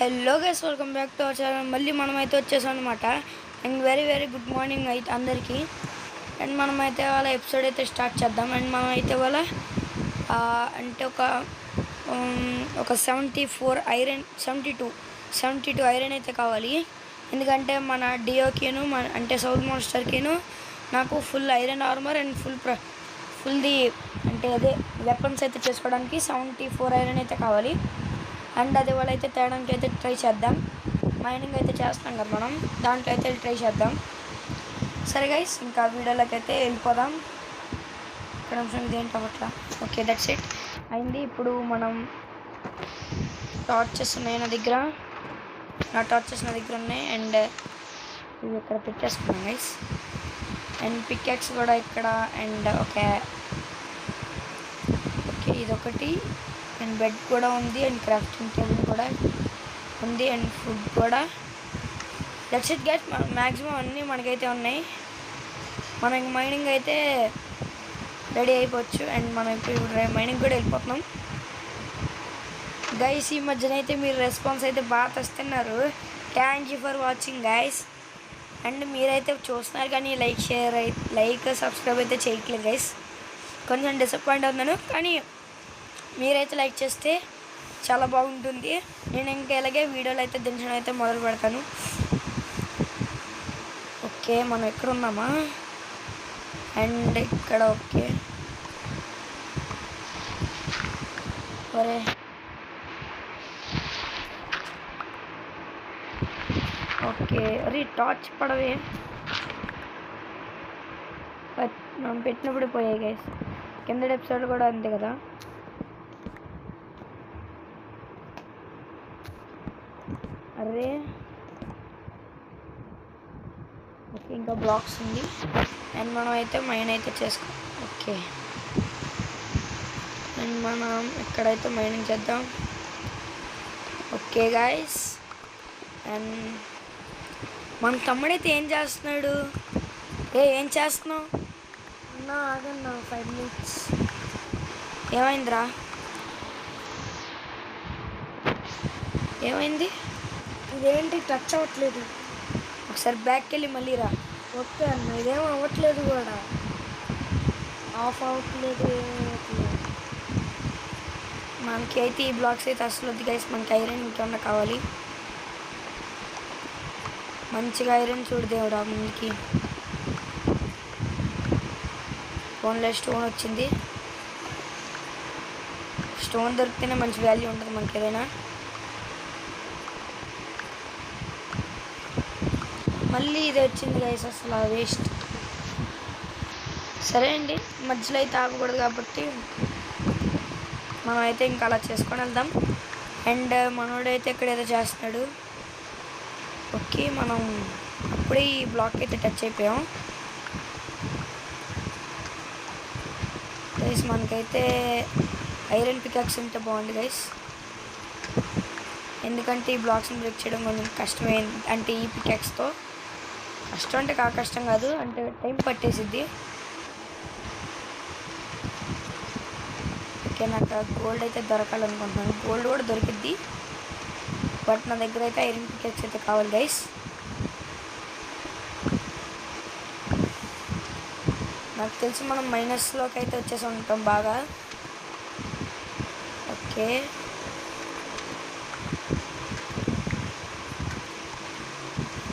Hello guys, welcome back to our channel. మళ్ళీ మనమైతే వచ్చేసాం అనమాట. అండ్ వెరీ గుడ్ మార్నింగ్ అయితే అందరికీ. అండ్ మనమైతే వాళ్ళ ఎపిసోడ్ అయితే స్టార్ట్ చేద్దాం. అండ్ మనమైతే వాళ్ళ అంటే ఒక 74 ఐరన్ 72 ఐరన్ అయితే కావాలి. ఎందుకంటే మన డియోకిను అంటే సౌల్ మాన్స్టర్కిను నాకు ఫుల్ ఐరన్ ఆర్మర్ అండ్ ఫుల్ది అంటే అదే వెపన్స్ అయితే చేసుకోవడానికి 74 ఐరన్ అయితే కావాలి. అండ్ అది వాళ్ళైతే తేడానికి అయితే ట్రై చేద్దాం. మైనింగ్ అయితే చేస్తాం కదా మనం, దాంట్లో అయితే ట్రై చేద్దాం. సరే గైస్, ఇంకా వీడియోలోకి అయితే వెళ్ళిపోదాం. ఇక్కడ నిమిషం ఇదేంటి అవ్వట్లా. ఓకే, దట్స్ ఇట్ అయింది. ఇప్పుడు మనం టార్చెస్ ఉన్నాయి నా దగ్గర ఉన్నాయి. అండ్ ఇవి ఇక్కడ పెట్టేసుకున్నాం గైస్. అండ్ పిక్యాక్స్ కూడా ఇక్కడ. అండ్ ఓకే ఇదొకటి. అండ్ బెడ్ కూడా ఉంది. అండ్ క్రాఫ్టింగ్ టేబుల్ కూడా ఉంది. అండ్ ఫుడ్ కూడా. దట్స్ ఇట్ గైస్, మ్యాక్సిమం అన్నీ మనకైతే ఉన్నాయి. మనకి మైనింగ్ అయితే రెడీ అయిపోవచ్చు. అండ్ మనం ఇప్పుడు మైనింగ్ కూడా వెళ్ళిపోతున్నాం గైస్. ఈ మధ్యన అయితే మీరు రెస్పాన్స్ అయితే బాగా తెస్తున్నారు. Thank you for watching guys. And మీరైతే చూస్తున్నారు కానీ లైక్ సబ్స్క్రైబ్ అయితే చేయట్లేదు గైస్. కొంచెం డిసప్పాయింట్ అవుతున్నాను, కానీ మీరైతే లైక్ చేస్తే చాలా బాగుంటుంది. నేను ఇంకా ఇలాగే వీడియోలు అయితే దించడం అయితే మొదలు పెడతాను. ఓకే, మనం ఎక్కడ ఉన్నామా? అండ్ ఇక్కడ ఓకే అరే టార్చ్ పడవే, మనం పెట్టినప్పుడు పోయాయి గైస్. కింద ఎపిసోడ్ కూడా అంతే కదా. అరే ఓకే, ఇంకా బ్లాక్స్ ఉంది. అండ్ మనం అయితే మైన్ అయితే చేసుకో. ఓకే, అండ్ మనం ఎక్కడైతే మైనింగ్ చేద్దాం. ఓకే గాయస్, అండ్ మన తమ్ముడైతే ఏం చేస్తున్నాడు? ఏం చేస్తున్నావు? ఆగన్నా 5 minutes. ఏమైందిరా? ఏమైంది? ఇదేంటి టచ్ అవ్వట్లేదు? ఒకసారి బ్యాక్కి వెళ్ళి మళ్ళీ రా. ఓకే అన్న, ఇదేం అవ్వట్లేదు కూడా. ఆఫ్ అవ్వట్లేదు, ఏమవ్వట్లేదు. మనకి అయితే ఈ బ్లాక్స్ అయితే అసలు వద్దు గైస్. మనకి ఐరన్ ఇంకేమన్నా కావాలి. మంచిగా ఐరన్ చూడు దేవుడా ముందుకి. ఫోన్లో స్టోన్ వచ్చింది. స్టోన్ దొరికితేనే మంచి వాల్యూ ఉంటుంది మనకి ఏదైనా. మళ్ళీ ఇది వచ్చింది గైస్, అసలు వేస్ట్. సరే అండి, మధ్యలో అయితే ఆగకూడదు కాబట్టి మనం అయితే ఇంకా అలా చేసుకొని వెళ్దాం. అండ్ మనోడైతే ఇక్కడ ఏదో చేస్తున్నాడు. ఓకే, మనం అప్పుడే ఈ బ్లాక్ అయితే టచ్ అయిపోయాం గైస్. మనకైతే ఐరన్ పికాక్స్ ఉంటే బాగుంది గైస్. ఎందుకంటే ఈ బ్లాక్స్ని బ్రేక్ చేయడం కొంచెం కష్టమైంది. అంటే ఈ పికాక్స్తో కష్టం అంటే కష్టం కాదు, అంటే టైం పట్టేసిద్ది. ఓకే, నాకు గోల్డ్ అయితే దొరకాలనుకుంటున్నాను. గోల్డ్ కూడా దొరికిద్ది, బట్ నా దగ్గర అయితే ఐరన్ పికాక్స్ అయితే కావాలి గైస్. నాకు తెలిసి మనం మైనస్లోకి అయితే వచ్చేసి ఉంటాం బాగా. ఓకే,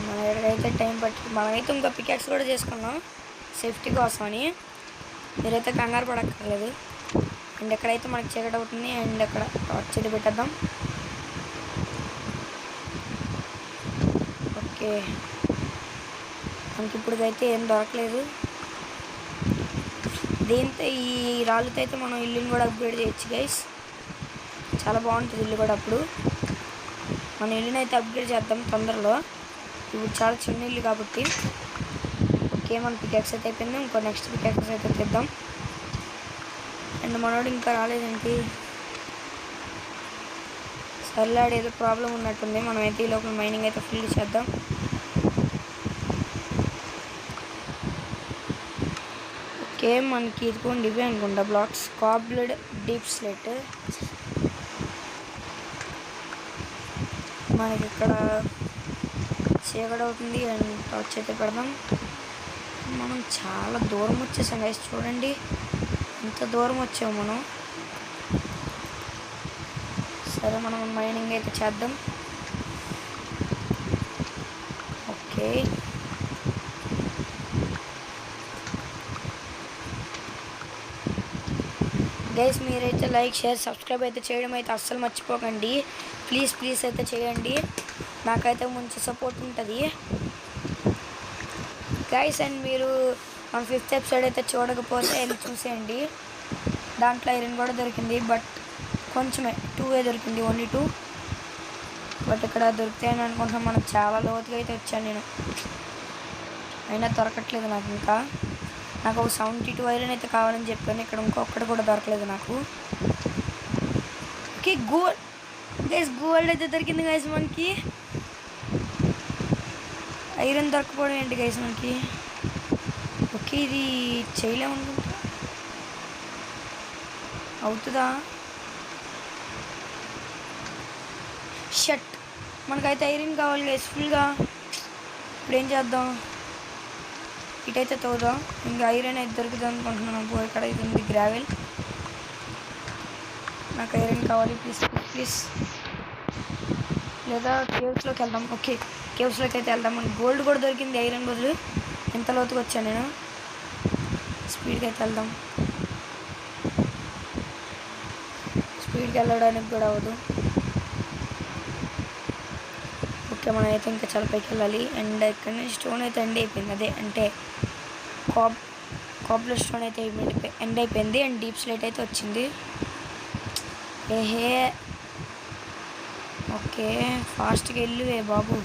మన దగ్గరైతే టైం పట్టి మనమైతే ఇంకో పికాక్స్ కూడా చేసుకున్నాం సేఫ్టీ కోసం అని. మీరైతే కంగారు పడక్కర్లేదు. అండ్ ఎక్కడైతే మనకి చీకటి అవుతుంది. అండ్ అక్కడ టార్చ్ అయితే పెట్టేద్దాం. ఓకే, మనకి ఇప్పుడుకైతే ఏం దొరకలేదు. దీంతో ఈ రాళ్ళతో అయితే మనం ఇల్లుని కూడా అప్గ్రేడ్ చేయొచ్చు గైస్. చాలా బాగుంటుంది ఇల్లు కూడా. అప్పుడు మన ఇల్లుని అయితే అప్గ్రేడ్ చేద్దాం తొందరలో. ఇప్పుడు చాలా చిన్న ఇల్లు కాబట్టి. ఓకే, మన పికాక్స్ అయితే అయిపోయింది. ఇంకో నెక్స్ట్ పికాక్స్ అయితే తెద్దాం. అండ్ మనోడు ఇంకా రాలేదేంటి? సర్లాడు, ఏదో ప్రాబ్లం ఉన్నట్టుంది. మనమైతే ఈ లోపల మైనింగ్ అయితే ఫుల్ చేద్దాం. ఓకే, మనకి ఇదిగోండి ఇవే అనుకుంటా బ్లాక్స్. కాబ్లెడ్ deep slate. మనకి ఇక్కడ చీకటి అవుతుంది అండ్ టార్చ్ అయితే పెడదాం. మనం చాలా దూరం వచ్చేసాం గైస్, చూడండి ఎంత దూరం వచ్చాము మనం. సరే మనం మైనింగ్ అయితే చేద్దాం. ఓకే గైస్, మీరైతే లైక్ షేర్ సబ్స్క్రైబ్ అయితే చేయడం అయితే అస్సలు మర్చిపోకండి. ప్లీజ్ అయితే చేయండి, నాకైతే మంచి సపోర్ట్ ఉంటుంది గైస్. అండ్ మీరు మన 5th ఎపిసోడ్ అయితే చూడకపోతే వెళ్ళి చూసేయండి. దాంట్లో ఐరన్ కూడా దొరికింది, బట్ కొంచెమే 2 దొరికింది, ఓన్లీ 2. బట్ ఇక్కడ దొరుకుతాయని అనుకుంటున్నాను. మనకు చాలా లోతుగా అయితే వచ్చాను నేను, అయినా దొరకట్లేదు నాకు. ఇంకా నాకు ఒక 72 ఐరన్ అయితే కావాలని చెప్పాను. ఇక్కడ ఇంకొకటి కూడా దొరకలేదు నాకు. ఓకే గోల్డ్ అయితే దొరికింది గైస్ మనకి. ఐరన్ దొరకపోవడం ఏంటి గైస్ మనకి? ఓకే, ఇది చేయలేమనుకుంటా, అవుతుందా? షట్, మనకైతే ఐరన్ కావాలి గైస్ ఫుల్గా. ఇప్పుడు ఏం చేద్దాం? ఇటైతే తోదాం, ఇంకా ఐరన్ అయితే దొరుకుతుంది అనుకుంటున్నాను. ఇక్కడ అయితే ఉంది గ్రావెల్. నాకు ఐరన్ కావాలి, ప్లీజ్. లేదా కేవ్స్లోకి వెళ్దాం. ఓకే, కేవ్స్లోకి అయితే వెళ్దాం. మనకి గోల్డ్ కూడా దొరికింది ఐరన్ బదులు. ఎంత లోతుగా వచ్చాను నేను. స్పీడ్గా అయితే వెళ్దాం. స్పీడ్గా వెళ్ళడానికి కూడా అవ్వదు. ఓకే, మనం అయితే ఇంకా చాలా పైకి వెళ్ళాలి. అండ్ ఇక్కడ నుంచి స్టోన్ అయితే ఎండ్ అయిపోయింది, అదే అంటే కాబ్లర్ స్టోన్ అయితే ఎండ్ అయిపోయింది. అండ్ డీప్ స్లేట్ అయితే వచ్చింది. ఏహే, ఓకే ఫాస్ట్గా వెళ్ళివే బాబు.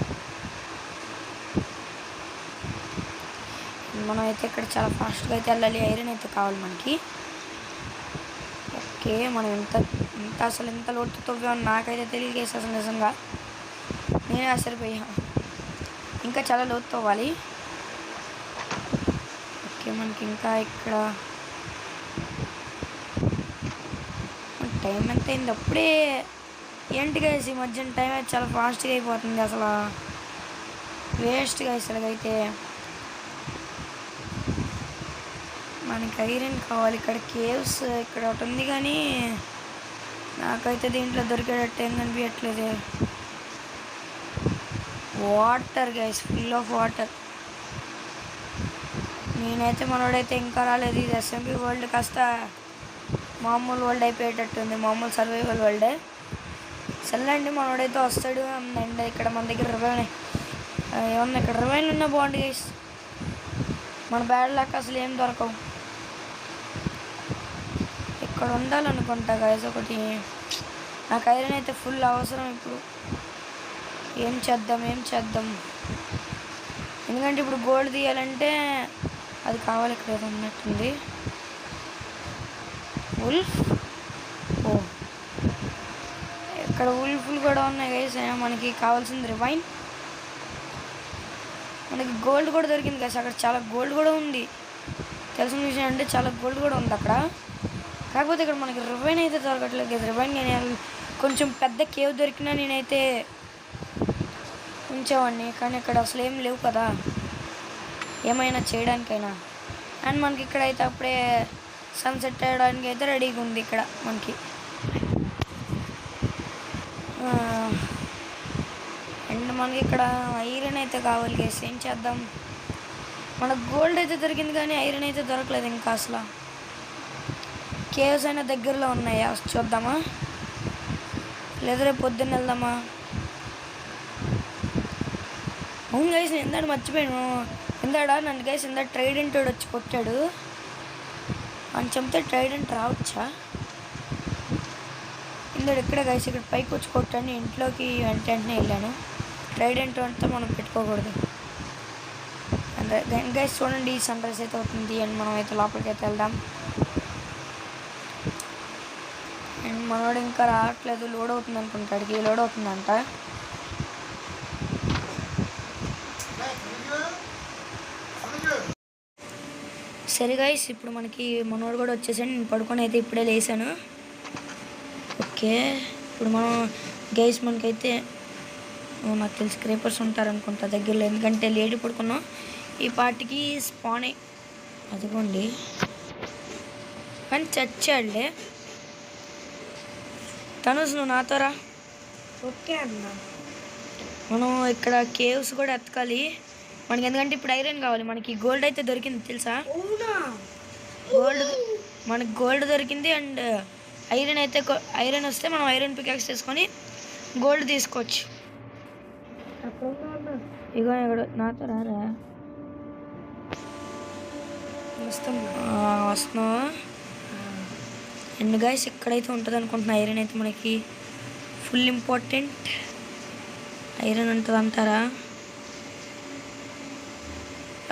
మనం అయితే ఇక్కడ చాలా ఫాస్ట్గా అయితే వెళ్ళాలి. ఐరన్ అయితే కావాలి మనకి. ఓకే, మనం అసలు ఎంత లోటు తవ్వామో నాకైతే తెలియదు అసలు, నిజంగా నేనే ఆశ్చర్యపోయా. ఇంకా చాలా లోతు తవ్వాలి. ఓకే, మనకి ఇంకా ఇక్కడ టైం ఎంత అయింది అప్పుడే? ఏంటి గైస్ ఈ మధ్యన టైం అయితే చాలా ఫాస్ట్గా అయిపోతుంది, అసలు వేస్ట్గా అసలుకైతే. మనకి ఐరన్ కావాలి. ఇక్కడ కేవ్స్ ఇక్కడ ఒకటి ఉంది, కానీ నాకైతే దీంట్లో దొరికేటట్టు ఏం కనిపించట్లేదు. Water guys, full of water. నేనైతే మనోడైతే ఇంకా రాలేదు. ఇది ఎస్ఎంపీ వరల్డ్ కాస్త మామూలు వరల్డ్ అయిపోయేటట్టుంది, మామూలు సర్వైవల్ వరల్డే. సర్లేండి, మనోడైతే వస్తాడు. అండ్ ఇక్కడ మన దగ్గర ఏమన్నా ఇక్కడ రివైన్లు ఉన్నా బాగుంది గైస్. మన బ్యాడ్ లక్ అసలు ఏం దొరకవు. ఇక్కడ ఉండాలనుకుంటా గైస్ ఒకటి. నాకు ఐరన్ అయితే ఫుల్ అవసరం ఇప్పుడు. ఏం చేద్దాం? ఎందుకంటే ఇప్పుడు గోల్డ్ తీయాలంటే అది కావాలి. ఇక్కడ ఏదో ఉన్నట్టుంది. ఉల్ఫ్, ఓ ఇక్కడ ఉల్ఫ్లు కూడా ఉన్నాయి గైస్. మనకి కావాల్సింది రివైన్. మనకి గోల్డ్ కూడా దొరికింది గైస్. అక్కడ చాలా గోల్డ్ కూడా ఉంది. తెలిసిన విషయం అంటే చాలా గోల్డ్ కూడా ఉంది అక్కడ. కాకపోతే ఇక్కడ మనకి రివైన్ అయితే దొరకట్లేదు గైస్. రివైన్ నేను కొంచెం పెద్ద కేవ్ దొరికినా నేనైతే ఉంచేవాడిని, కానీ ఇక్కడ అసలు ఏం లేవు కదా ఏమైనా చేయడానికైనా. అండ్ మనకి ఇక్కడ అయితే అప్పుడే సన్సెట్ అయ్యడానికి అయితే రెడీగా ఉంది ఇక్కడ మనకి. అండ్ మనకి ఇక్కడ ఐరన్ అయితే కావాలి గైస్. ఏం చేద్దాం? మనకు గోల్డ్ అయితే దొరికింది, కానీ ఐరన్ అయితే దొరకలేదు ఇంకా అసలు. కేవ్స్ అయినా దగ్గరలో ఉన్నాయా చూద్దామా, లేదా రేపు పొద్దున్న వెళ్దామా? అవును గైస్, నేను ఇందాక మర్చిపోయాను. నన్ను గైస్ ఇందాక ట్రైడెంట్ వచ్చి కొట్టాడు అని చెప్తే ట్రైడెంట్ రావచ్చా? ఇందాడు ఇక్కడే గైస్, ఇక్కడ పైకి వచ్చి కొట్టాను. ఇంట్లోకి వెంటనే వెళ్ళాను. ట్రైడెంట్ అంతా మనం పెట్టుకోకూడదు. అండ్ గైస్ చూడండి, సన్ రైజ్ అయితే అవుతుంది. అండ్ మనం అయితే లోపలికి అయితే వెళ్దాం. అండ్ మనోడు ఇంకా రావట్లేదు, లోడ్ అవుతుంది అనుకుంటాడికి. లోడ్ అవుతుందంట. సరే గైస్, ఇప్పుడు మనకి మనోడు కూడా వచ్చేసాడు. నేను పడుకొని అయితే ఇప్పుడే లేసాను. ఓకే, ఇప్పుడు మనం గైస్ మనకైతే నాకు తెలిసి క్రేపర్స్ ఉంటారనుకుంటా దగ్గరలో, ఎందుకంటే లేడీ పడుకున్నాం ఈ పాటికి స్పానే. అదిగోండి, కానీ చచ్చాడులే. తనుజ్ నువ్వు నాతో రా. ఓకే అన్న. మనం ఇక్కడ కేవ్స్ కూడా ఎతకాలి మనకి, ఎందుకంటే ఇప్పుడు ఐరన్ కావాలి మనకి. గోల్డ్ అయితే దొరికింది తెలుసా? అవునా? గోల్డ్ మనకి గోల్డ్ దొరికింది. అండ్ ఐరన్ అయితే ఐరన్ వస్తే మనం ఐరన్ పికాక్స్ తీసుకొని గోల్డ్ తీసుకోవచ్చు. ఇగో ఇక్కడ నాతో రారా. వస్తున్నావా? అండ్ గైస్ ఇక్కడైతే ఉంటుంది అనుకుంటున్నా ఐరన్ అయితే మనకి ఫుల్ ఇంపార్టెంట్. ఐరన్ ఉంటుంది అంటారా?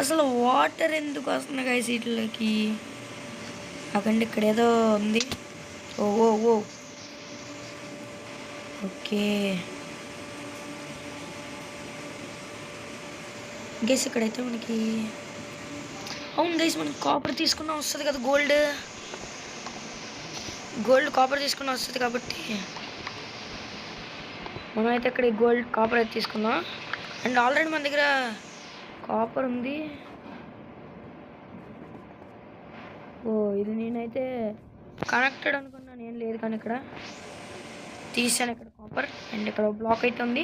అసలు వాటర్ ఎందుకు వస్తుంది గైస్ వీటికి? అకండి ఇక్కడ ఏదో ఉంది. ఓ ఓ ఓ ఓకే గైస్ ఇక్కడైతే మనకి, అవును గైస్ మనకి కాపర్ తీసుకున్నా వస్తుంది కదా, గోల్డ్ కాపర్ తీసుకున్నా వస్తుంది కాబట్టి మనం అయితే ఇక్కడ గోల్డ్ కాపర్ అయితే తీసుకున్నాం. అండ్ ఆల్రెడీ మన దగ్గర కాపర్ ఉంది. ఓ ఇది నేనైతే కనెక్టెడ్ అనుకున్నాను, ఏం లేదు కానీ ఇక్కడ తీసాను ఇక్కడ కాపర్. అండ్ ఇక్కడ బ్లాక్ అయితే ఉంది.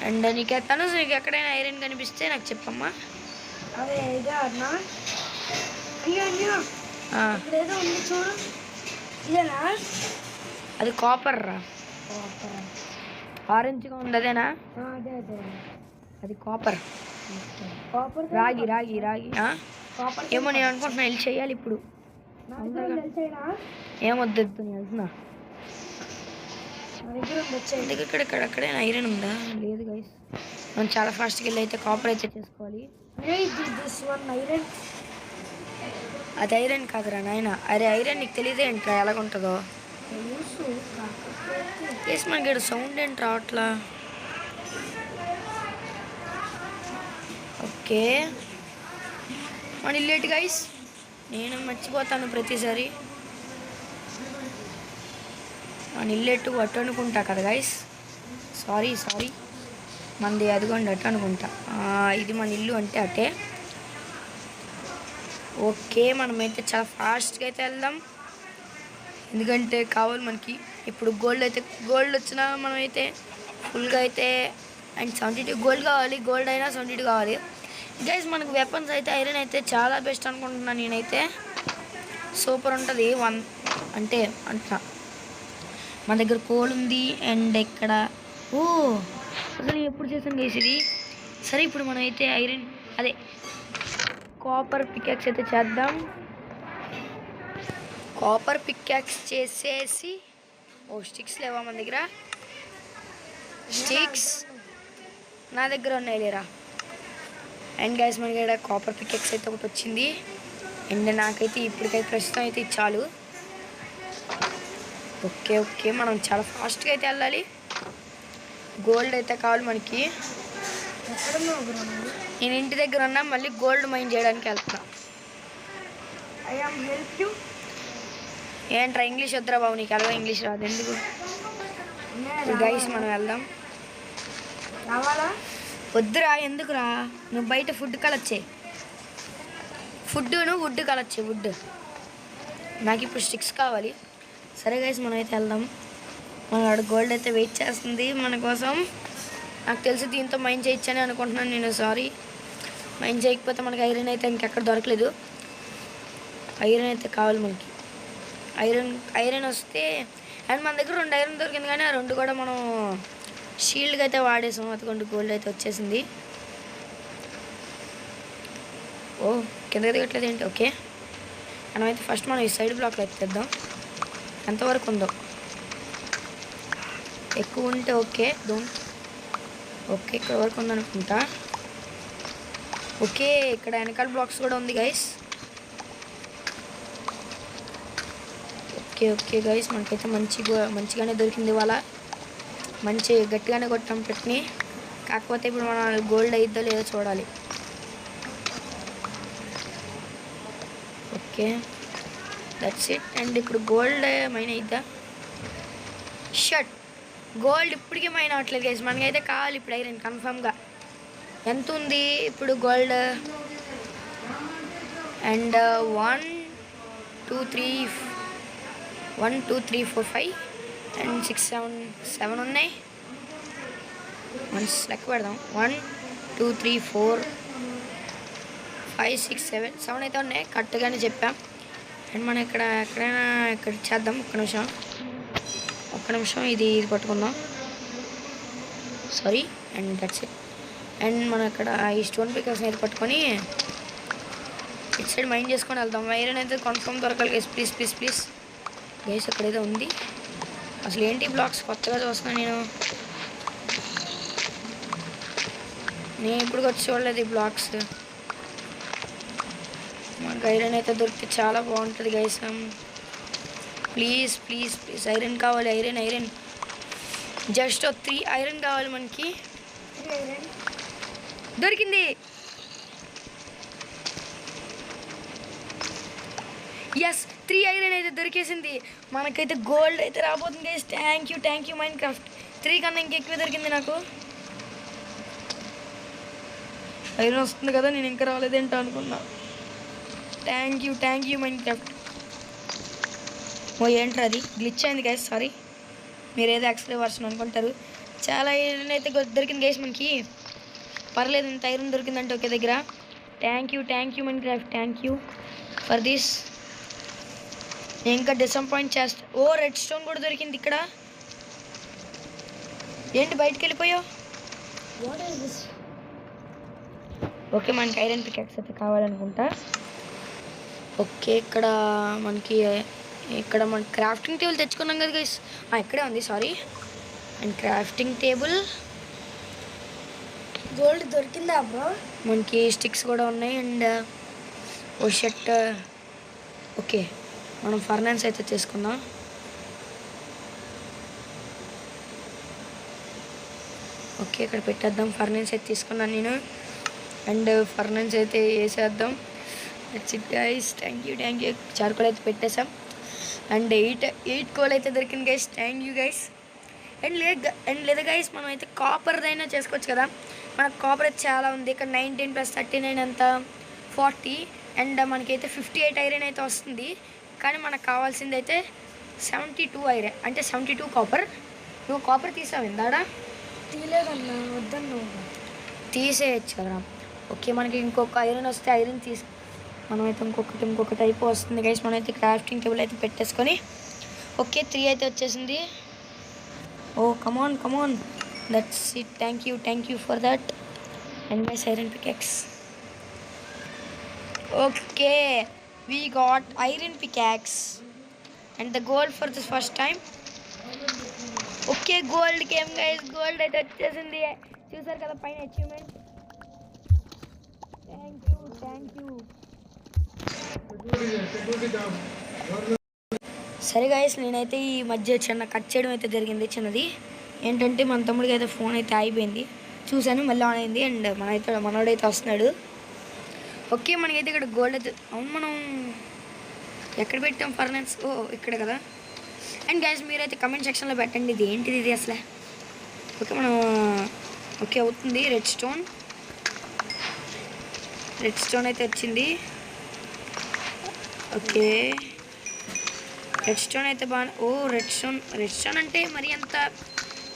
అండ్ నీకు ఎక్కడైనా ఐరన్ కనిపిస్తే నాకు చెప్పమ్మా. అదే ఇదే అన్నా. అయ్యో ఇక్కడేదో ఉంది చూడు, ఇదేనా? అది కాపర్ రా, ఆరెంజ్గా ఉంది అదేనా? అదే అదే అది కాపర్. కాపర్ రాగి రాగి రాగి ఏమో నేను అనుకుంటున్నా వెళ్ళి చేయాలి ఇప్పుడు. ఏమొద్దు నేను వెళ్తున్నా. ఇక్కడ ఐరన్ ఉందా? లేదు గైస్, మనం చాలా ఫాస్ట్గా వెళ్ళి అయితే కాపర్ అయితే చేసుకోవాలి. అది ఐరన్ కాదురా నాయన. అరే ఐరన్ నీకు తెలియదే ఏంట్రా ఎలాగుంటుందో? ప్లీజ్ మనకి ఇక్కడ సౌండ్ ఏంటి రావట్లా? ఓకే మన ఇల్లేటి గైస్, నేను మర్చిపోతాను ప్రతిసారి. మన ఇల్లేటు అటు అనుకుంటా కదా గైస్. సారీ మనది అదిగోండి అటు అనుకుంటా. ఇది మన ఇల్లు అంటే అటే. ఓకే మనమైతే చాలా ఫాస్ట్గా అయితే వెళ్దాం, ఎందుకంటే కావాలి మనకి ఇప్పుడు గోల్డ్ వచ్చినా మనమైతే ఫుల్గా అయితే. అండ్ 72 గోల్డ్ కావాలి, గోల్డ్ అయినా 72 కావాలి గైస్. మనకు వెపన్స్ అయితే ఐరన్ అయితే చాలా బెస్ట్ అనుకుంటున్నాను నేనైతే. సూపర్ ఉంటుంది అంటే అంటున్నా. మన దగ్గర కోల్ ఉంది. అండ్ ఇక్కడ అసలు ఎప్పుడు చేసాను గైస్ ఇది. సరే ఇప్పుడు మనం అయితే ఐరన్ అదే కాపర్ పికాక్స్ అయితే చేద్దాం. కాపర్ పికాక్స్ చేసేసి స్టిక్స్ లేవా మన దగ్గర? స్టిక్స్ నా దగ్గర ఉన్నాయి లేరా. అండ్ గైస్ మనకి ఇక్కడ కాపర్ పికాక్స్ అయితే ఒకటి వచ్చింది. అండ్ నాకైతే ఇప్పటికైతే ప్రస్తుతం అయితే చాలు. ఓకే మనం చాలా ఫాస్ట్గా అయితే వెళ్ళాలి. గోల్డ్ అయితే కావాలి మనకి. నేను ఇంటి దగ్గర ఉన్నా, మళ్ళీ గోల్డ్ మైన్ చేయడానికి వెళ్తున్నా. ఏంట్రా ఇంగ్లీష్ వద్దురా బాబు, నీకు ఎలాగో ఇంగ్లీష్ రాదు. ఎందుకు గైస్ మనం వెళ్దాం. వద్దురా, ఎందుకురా? నువ్వు బయట ఫుడ్ కలొచ్చే, వుడ్ కలొచ్చే. వుడ్ నాకు ఇప్పుడు స్టిక్స్ కావాలి. సరే గైస్ మనం అయితే వెళ్దాం. మన గోల్డ్ అయితే వెయిట్ చేస్తుంది మన కోసం. నాకు తెలిసి దీంతో మైన్ చేయొచ్చని అనుకుంటున్నాను నేను. సారీ, మైన్ చేయకపోతే మనకి ఐరన్ అయితే ఇంకెక్కడ దొరకలేదు. ఐరన్ అయితే కావాలి మనకి. ఐరన్ వస్తే, అండ్ మన దగ్గర 2 ఐరన్ దొరికింది, కానీ ఆ 2 కూడా మనం షీల్డ్గా అయితే వాడేసాం. అదిగోండి గోల్డ్ అయితే వచ్చేసింది. కిందకి దిగట్లేదు ఏంటి? ఓకే మనమైతే ఫస్ట్ మనం ఈ సైడ్ బ్లాక్లో ఎత్తేద్దాం. ఎంతవరకు ఉందో, ఎక్కువ ఉంటే ఓకే ఇక్కడ వరకు ఉందనుకుంటా. ఓకే ఇక్కడ వెనకాల బ్లాక్స్ కూడా ఉంది గైస్. ఓకే గైస్ మనకైతే మంచిగానే దొరికింది ఇవాళ. మంచి గట్టిగానే కొట్టాం పెట్టిని. కాకపోతే ఇప్పుడు మనం గోల్డ్ అయిద్దో లేదో చూడాలి. Okay that's it. అండ్ ఇప్పుడు గోల్డ్ మైన్ అయిద్దా? షట్ గోల్డ్ ఇప్పటికీ మైన్ అవ్వట్లేదు గైస్. మనకైతే కావాలి ఇప్పుడు ఐరన్ కన్ఫామ్గా. ఎంత ఉంది ఇప్పుడు గోల్డ్? అండ్ 1 2 3 1 2 3 4 5 అండ్ 6 7 ఉన్నాయి. వన్స్ లెక్క పెడదాం. 1 2 3 4 5 6 7 అయితే ఉన్నాయి కరెక్ట్గానే చెప్పాం. అండ్ మనం ఎక్కడైనా ఇక్కడ చేద్దాం. ఒక్క నిమిషం ఇది పట్టుకుందాం. Sorry. And that's it. And మనం ఇక్కడ ఈ స్టోన్ పికర్స్ని అయితే పట్టుకొని ఇటు సైడ్ మైండ్ చేసుకొని వెళ్దాం. ఐరన్ అయితే కన్ఫర్మ్ దొరకాలి గైస్. ప్లీజ్ గైస్ అక్కడైతే ఉంది. అసలు ఏంటి బ్లాక్స్ కొత్తగా చూస్తున్నాను నేను ఇప్పుడు వచ్చి చూడలేదు ఈ బ్లాక్స్. మాకు ఐరన్ అయితే దొరికితే చాలా బాగుంటుంది గైస్. ప్లీజ్ ఐరన్ కావాలి. ఐరన్ జస్ట్ 3 ఐరన్ కావాలి మనకి. దొరికింది. ఎస్ 3 ఐరన్ అయితే దొరికేసింది. మనకైతే గోల్డ్ అయితే రాబోతుంది guys. Thank you mind craft. 3 కన్నా ఇంకెక్కువ దొరికింది నాకు. ఐరన్ వస్తుంది కదా, నేను ఇంకా రాలేదేంటో అనుకున్నా. Thank you mind craft. ఏంట్రా అది గ్లిచ్ అయింది గైస్. సారీ, మీరు ఏదో ఎక్స్ట్రా వర్షన్ అనుకుంటారు. చాలా ఐరన్ అయితే దొరికింది గైస్ మనకి. పర్లేదు, ఇంత ఐరన్ దొరికిందంటే ఒకే దగ్గర. Thank you mind craft. Thank you for this. నేను ఇంకా డిసప్పాయింట్ చేస్తా. రెడ్ స్టోన్ కూడా దొరికింది ఇక్కడ. ఏంటి బయటికి వెళ్ళిపోయావు? ఓకే, మనకి ఐరన్ పికాక్స్ అయితే కావాలనుకుంటా. ఓకే, ఇక్కడ మన క్రాఫ్టింగ్ టేబుల్ తెచ్చుకున్నాం కదా గైస్. ఇక్కడే ఉంది. Sorry. And crafting table. Gold దొరికిందా బ్రో? మనకి స్టిక్స్ కూడా ఉన్నాయి. And shirt. ఓకే, మనం ఫర్నాన్స్ అయితే తీసుకుందాం. ఓకే, ఇక్కడ పెట్టేద్దాం. ఫర్నాన్స్ అయితే తీసుకున్నాను నేను. అండ్ ఫర్నాన్స్ అయితే వేసేద్దాం. That's it guys. Thank you. Charcoal అయితే పెట్టేసాం. అండ్ 8 కోల్ అయితే దొరికింది guys. Thank you guys. And లేదా గైస్, మనం అయితే కాపర్దైనా చేసుకోవచ్చు కదా. మనకు కాపర్ అయితే చాలా ఉంది. ఇక్కడ 19 + 39 అంత 40. అండ్ మనకైతే 58 ఐరన్ అయితే వస్తుంది. కానీ మనకు కావాల్సింది అయితే 72 ఐరన్, అంటే 72 కాపర్. నువ్వు కాపర్ తీసావు ఇందాడా? తీయలేదన్నా, వద్దన్నా. తీసేయచ్చు కదా. ఓకే, మనకి ఇంకొక ఐరన్ వస్తే ఐరన్ మనమైతే ఇంకొకటి అయిపో వస్తుంది గైస్. మనమైతే క్రాఫ్టింగ్ టేబుల్ అయితే పెట్టేసుకొని. ఓకే, 3 అయితే వచ్చేసింది. Come on. That's it. Thank you for that. And guys, iron pickaxe. Okay, we got iron pickaxe and the gold for this first time. Okay, gold game guys. Gold అయితే వచ్చేసింది. చూసారు కదా పైన achievement. Thank you. సరే guys, నేనైతే ఈ మధ్య చిన్న కట్ చేయడం అయితే జరిగింది. చిన్నది ఏంటంటే, మన తమ్ముడికి అయితే ఫోన్ అయితే అయిపోయింది. చూశాను, మళ్ళీ ఆన్ అయింది. అండ్ మనోడైతే వస్తున్నాడు. ఓకే, మనకైతే ఇక్కడ గోల్డ్ అయితే. అవును, మనం ఎక్కడ పెట్టాం ఫర్నాన్స్? ఇక్కడ కదా. అండ్ గైస్, మీరైతే కమెంట్ సెక్షన్లో పెట్టండి ఇది ఏంటిది, ఇది అసలే. ఓకే అవుతుంది. రెడ్ స్టోన్ అయితే వచ్చింది. ఓకే, రెడ్ స్టోన్ అయితే బాగా. రెడ్ స్టోన్ అంటే మరి అంత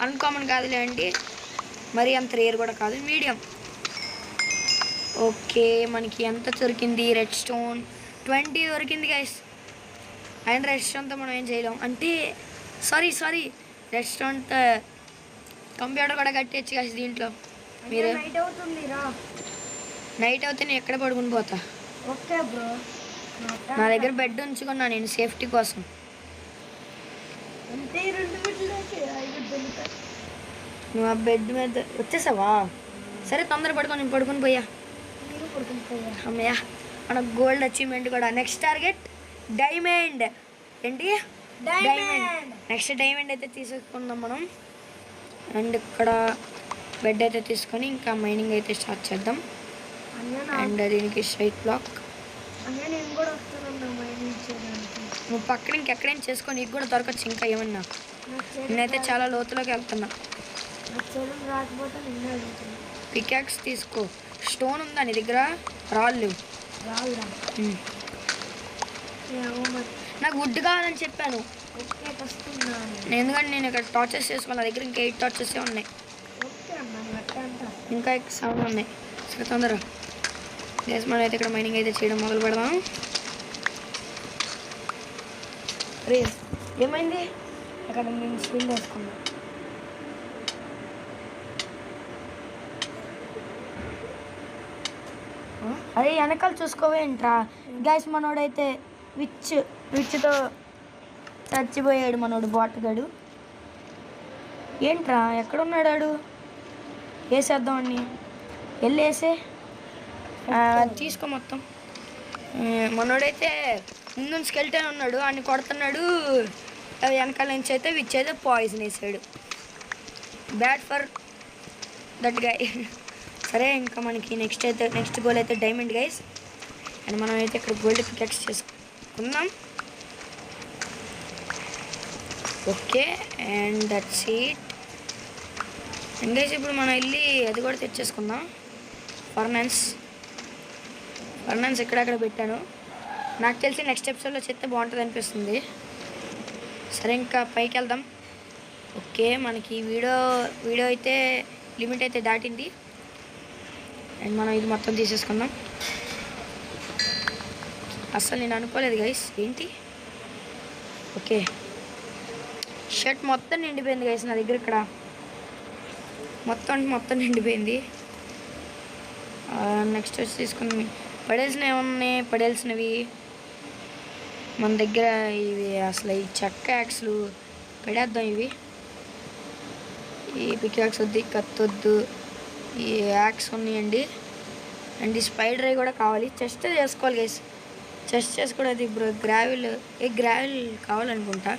అన్కామన్ కాదులే అండి, మరి అంత రేర్ కూడా కాదు, మీడియం. ఓకే, మనకి ఎంత దొరికింది? రెడ్ స్టోన్ 20 దొరికింది గైస్. అండ్ రెడ్ స్టోన్తో మనం ఏం చేయలేం. అంటే సారీ రెడ్ స్టోన్తో కంప్యూటర్ కూడా కట్టేయచ్చు గైస్ దీంట్లో. మీరు నైట్ అవుతే నేను ఎక్కడ పడుకుని పోతా. ఓకే బ్రో, నా దగ్గర బెడ్ ఉంచుకున్నా నేను సేఫ్టీ కోసం. నువ్వు ఆ బెడ్ మీద వచ్చేసావా? సరే, తొందర పడుకొని పోయా. అమ్మయ్యా, మనకు గోల్డ్ అచీవ్మెంట్ కూడా. Next target diamond. ఏంటి? డైమండ్. నెక్స్ట్ డైమండ్ అయితే తీసుకుందాం మనం. అండ్ ఇక్కడ బెడ్ అయితే తీసుకొని ఇంకా మైనింగ్ అయితే స్టార్ట్ చేద్దాం. అండ్ దీనికి స్ట్రైట్ బ్లాక్. నువ్వు పక్కన ఇంకెక్కడైనా చేసుకో, నీకు కూడా దొరకచ్చు ఇంకా ఏమన్నా. నేనైతే చాలా లోతులోకి వెళ్తున్నా. నాకు చేయడం రాకపోతే నిన్నే అడుగుతున్నా. పికాక్స్ తీసుకో. స్టోన్ ఉందా నీ దగ్గర? రాళ్ళు. రావురా ఉమ్. ఏమో మరి. నాకు వుడ్ కావాలని చెప్పాను. ఓకే వస్తున్నాను. ఎందుకంటే నేను ఇక్కడ టార్చెస్ చేసుకోవాలి. నా దగ్గర ఇంకా 8 టార్చెస్ ఉన్నాయి. ఓకే అన్న గట్ట అంతా. ఇంకా 7 ఉన్నాయి. సరే తొందరగా గ్యాస్ మనం అయితే ఇక్కడ మైనింగ్ అయితే చేయడం మొదలు పెడదాం. రే ఏమైంది? అక్కడ నేను స్పిన్ వేసుకున్నా. అరే వెనకాల చూసుకోవేంట్రా? గ్యాస్ మనోడైతే విచ్తో చచ్చిపోయాడు మనోడు బాటగాడు. ఏంట్రా ఎక్కడున్నాడు ఆడు? వేసేద్దామని వెళ్ళేసే తీసుకో మొత్తం. మనోడైతే ముందు స్కెల్టన్ ఉన్నాడు, అన్ని కొడుతున్నాడు. వెనకాల నుంచి అయితే విచ్ అయితే పాయిజన్ వేసాడు. Bad for that guy. సరే ఇంకా మనకి నెక్స్ట్ గోల్ అయితే డైమండ్ గైస్. అండ్ మనం అయితే ఇక్కడ గోల్డ్ పికాక్స్ చేసుకుందాం. Okay and that's it. And guys ఇప్పుడు మనం వెళ్ళి అది కూడా తెచ్చేసుకుందాం. ఫర్నాన్స్ ఎక్కడెక్కడ పెట్టాను. నాకు తెలిసి నెక్స్ట్ ఎపిసోడ్లో చెప్తే బాగుంటుంది అనిపిస్తుంది. సరే ఇంకా పైకి వెళ్దాం. ఓకే మనకి వీడియో అయితే లిమిట్ అయితే దాటింది. అండ్ మనం ఇది మొత్తం తీసేసుకుందాం. అస్సలు నేను అనుకోలేదు గైస్. ఏంటి? ఓకే షర్ట్ మొత్తం నిండిపోయింది గైస్ నా దగ్గర. ఇక్కడ మొత్తం నిండిపోయింది. నెక్స్ట్ వచ్చి తీసుకుని పడేసినవి ఏమున్నాయి? పడేసినవి మన దగ్గర ఇవి అసలు ఈ చెక్క యాక్స్లు పడేద్దాం. ఈ పికాక్స్ వద్దు, కత్తి వద్దు, ఈ యాక్స్ ఉన్నాయండి. అండ్ ఈ స్పైడర్ అవి కూడా కావాలి. చెస్ట్ చేసుకోవాలి గైస్. చెస్ట్ చేసుకోవడం ఇప్పుడు గ్రావెల్ కావాలనుకుంటా.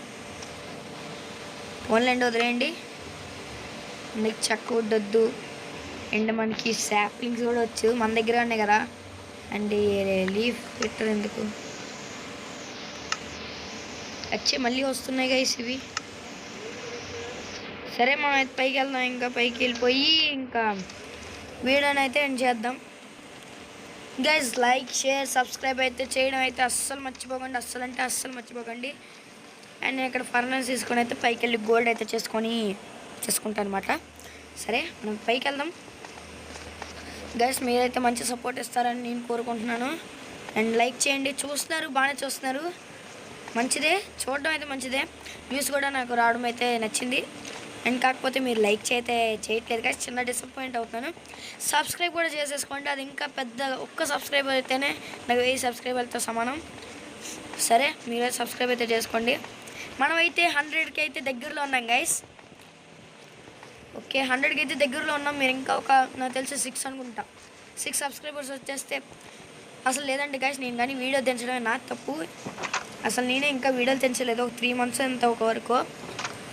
ఓన్లీ వదిలేయండి. మనకి చెక్క వుడ్ వద్దు. అండ్ మనకి సాప్లింగ్స్ కూడా వచ్చు మన దగ్గర ఉన్నాయి కదా. అండ్ లీఫ్ పెట్టరు ఎందుకు వచ్చి మళ్ళీ వస్తున్నాయి గైస్ ఇవి. సరే మనం అయితే పైకి వెళ్దాం. ఇంకా పైకి వెళ్ళిపోయి ఇంకా వీడియోని అయితే ఎండ్ చేద్దాం గైస్. లైక్ షేర్ సబ్స్క్రైబ్ అయితే చేయడం అయితే అస్సలు మర్చిపోకండి. అస్సలు మర్చిపోకండి. అండ్ నేను ఇక్కడ ఫర్నాన్స్ తీసుకొని అయితే పైకి వెళ్ళి గోల్డ్ అయితే చేసుకుంటాను అనమాట. సరే మనం పైకి వెళ్దాం గైస్. మీరైతే మంచి సపోర్ట్ ఇస్తారని నేను కోరుకుంటున్నాను. అండ్ లైక్ చేయండి. బాగానే చూస్తున్నారు, మంచిదే. చూడడం అయితే మంచిదే. వ్యూస్ కూడా నాకు రావడం అయితే నచ్చింది. అండ్ కాకపోతే మీరు లైక్ చేయట్లేదు గైస్. చిన్న డిసప్పాయింట్ అవుతున్నాను. సబ్స్క్రైబ్ కూడా చేసేసుకోండి. అది ఇంకా పెద్ద ఒక్క సబ్స్క్రైబర్ అయితేనే నాకు 1000 సబ్స్క్రైబర్తో సమానం. సరే మీరైతే సబ్స్క్రైబ్ అయితే చేసుకోండి. మనమైతే 100కి అయితే దగ్గరలో ఉన్నాం గైస్. ఓకే 100కి అయితే దగ్గరలో ఉన్నాం. మీరు ఇంకా నాకు తెలిసి 6 అనుకుంటా. 6 సబ్స్క్రైబర్స్ వచ్చేస్తే అసలు లేదండి గైస్. నేను కానీ వీడియో తెంచడమే నా తప్పు. అసలు నేనే ఇంకా వీడియోలు తెంచలేదు. ఒక 3 months అంత ఒక వరకు.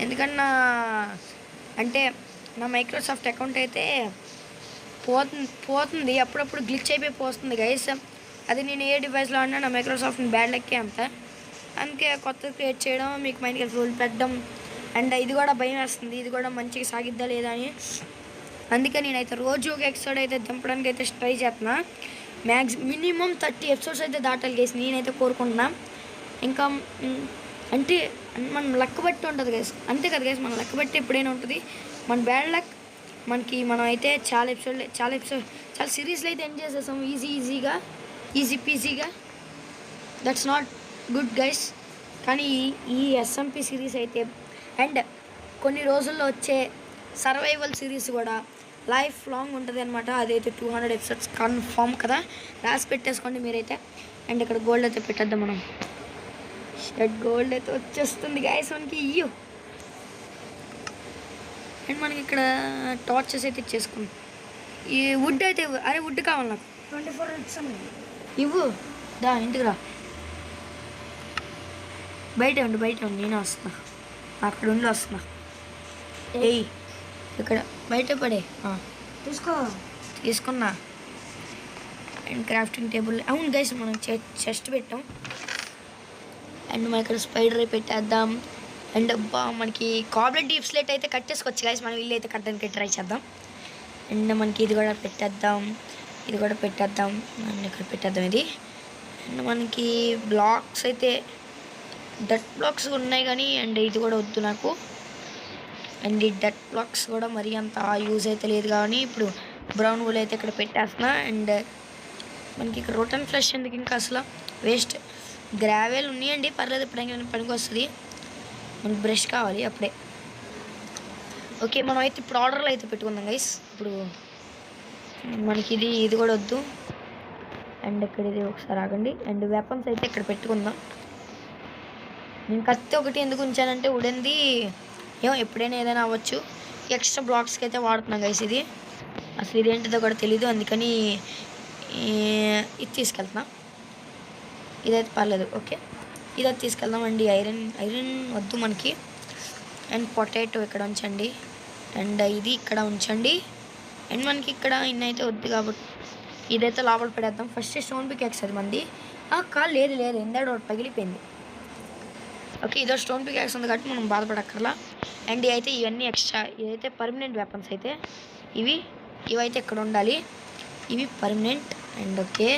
ఎందుకన్నా అంటే నా మైక్రోసాఫ్ట్ అకౌంట్ అయితే పోతుంది అప్పుడప్పుడు గ్లిచ్ అయిపోయి పోతుంది గైస్. అది నేను ఏ డివైస్లో ఆడినా నా మైక్రోసాఫ్ట్ని బ్యాడ్ లెక్కే అంత. అందుకే కొత్త క్రియేట్ చేయడం, మీకు మైండ్కి రూల్ పెట్టడం. అండ్ ఇది కూడా భయం వేస్తుంది, ఇది కూడా మంచిగా సాగిద్దా లేదా అని. అందుకే నేనైతే రోజు ఒక ఎపిసోడ్ అయితే దింపడానికి అయితే ట్రై చేస్తున్నా. మినిమం 30 ఎపిసోడ్స్ అయితే దాటాలి గైస్ నేనైతే కోరుకుంటున్నా. ఇంకా అంటే మన లక్ బట్టి ఉంటుంది గైస్. అంతే కదా గైస్, మన లక్ బట్టి ఎప్పుడైనా ఉంటుంది. మన బ్యాడ్ లక్ మనం అయితే చాలా సిరీస్లో అయితే ఎండ్ చేసేసాం ఈజీ పీజీగా. That's not good guys. కానీ ఈ SMP సిరీస్ అయితే అండ్ కొన్ని రోజుల్లో వచ్చే సర్వైవల్ సిరీస్ కూడా లైఫ్ లాంగ్ ఉంటుంది అనమాట. అదైతే 200 ఎపిసోడ్స్ కన్ఫామ్ కదా. రాసి పెట్టేసుకోండి మీరైతే. అండ్ ఇక్కడ గోల్డ్ అయితే పెట్టేద్దాం మనం. షర్ట్ గోల్డ్ అయితే వచ్చేస్తుంది గైస్ మనకి. అండ్ మనకి ఇక్కడ టార్చెస్ అయితే ఇచ్చేసుకుందాం. ఈ వుడ్ అయితే అరే వుడ్ కావాలి నాకు. 24 roots ఉన్నాయి. ఇవ్వు దా ఇంటికి రా. బయట ఉండు నేను వస్తున్నా. అక్కడ ఉండి వస్తున్నా. ఏయ్ ఇక్కడ బయట పడే తీసుకున్నా. అండ్ క్రాఫ్టింగ్ టేబుల్ అవును గైస్ మనం చెస్ట్ పెట్టాం. అండ్ మనం ఇక్కడ స్పైడర్ పెట్టేద్దాం. అండ్ మనకి కాబలెట్ డీప్ స్లేట్ అయితే కట్ చేసుకోవచ్చు గైస్. మనం ఇల్లు అయితే కట్టడానికి ట్రై చేద్దాం. అండ్ మనకి ఇది కూడా పెట్టేద్దాం, ఇది కూడా పెట్టేద్దాం, అండ్ ఇక్కడ పెట్టేద్దాం ఇది. అండ్ మనకి బ్లాక్స్ అయితే డట్ బ్లాక్స్ ఉన్నాయి కానీ అండ్ ఇది కూడా వద్దు నాకు. అండ్ ఈ డట్ బ్లాక్స్ కూడా మరీ అంత యూజ్ అయితే లేదు కానీ ఇప్పుడు బ్రౌన్ వూల్ అయితే ఇక్కడ పెట్టేస్తున్నా. అండ్ మనకి ఇక్కడ రోటన్ ఫ్లష్ ఎందుకు ఇంకా అసలు వేస్ట్. గ్రావెల్ ఉన్నాయండి, పర్లేదు, ఇప్పుడు పనికి వస్తుంది. మనకి బ్రష్ కావాలి అప్పుడే. ఓకే, మనం అయితే ఇప్పుడు ఆర్డర్లో అయితే పెట్టుకుందాం గైస్. ఇప్పుడు మనకి ఇది కూడా వద్దు. అండ్ ఇక్కడ ఇది ఒకసారి ఆగండి. అండ్ వెపన్స్ అయితే ఇక్కడ పెట్టుకుందాం. నేను కత్తి ఒకటి ఎందుకు ఉంచానంటే ఉడేంది ఏమో ఎప్పుడైనా ఏదైనా అవ్వచ్చు. ఎక్స్ట్రా బ్లాక్స్కి అయితే వాడుతున్నాం గైస్. ఇది అసలు ఇదేంటిదో కూడా తెలీదు, అందుకని ఇది తీసుకెళ్తున్నా. ఇదైతే పర్లేదు. ఓకే, ఇదైతే తీసుకెళ్దాం. అండి ఐరన్ వద్దు మనకి. అండ్ పొటాటో ఇక్కడ ఉంచండి. అండ్ ఇది ఇక్కడ ఉంచండి. అండ్ మనకి ఇక్కడ ఇన్ని అయితే వద్దు కాబట్టి ఇదైతే లోపల పెడేద్దాం. ఫస్ట్ స్టోన్ పికాక్స్ అది మంది కాదు, లేదు ఎందాడు ఒకటి పగిలిపోయింది. ఓకే, ఇదో స్టోన్ పికాక్స్ ఉంది కాబట్టి మనం బాధపడక్కర్లా. అండ్ అయితే ఇవన్నీ ఎక్స్ట్రా, ఇదైతే పర్మనెంట్ వెపన్స్ అయితే ఇవైతే ఇక్కడ ఉండాలి, ఇవి పర్మనెంట్. అండ్ ఓకే,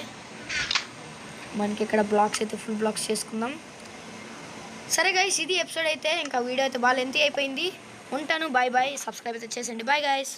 మనకి ఇక్కడ బ్లాక్స్ అయితే ఫుల్ బ్లాక్స్ చేసుకుందాం. సరే గైస్, ఇది ఎపిసోడ్ అయితే. ఇంకా వీడియో అయితే బాగా లెంతీ అయిపోయింది. ఉంటాను, బాయ్. సబ్స్క్రైబ్ అయితే చేసేయండి. Bye guys.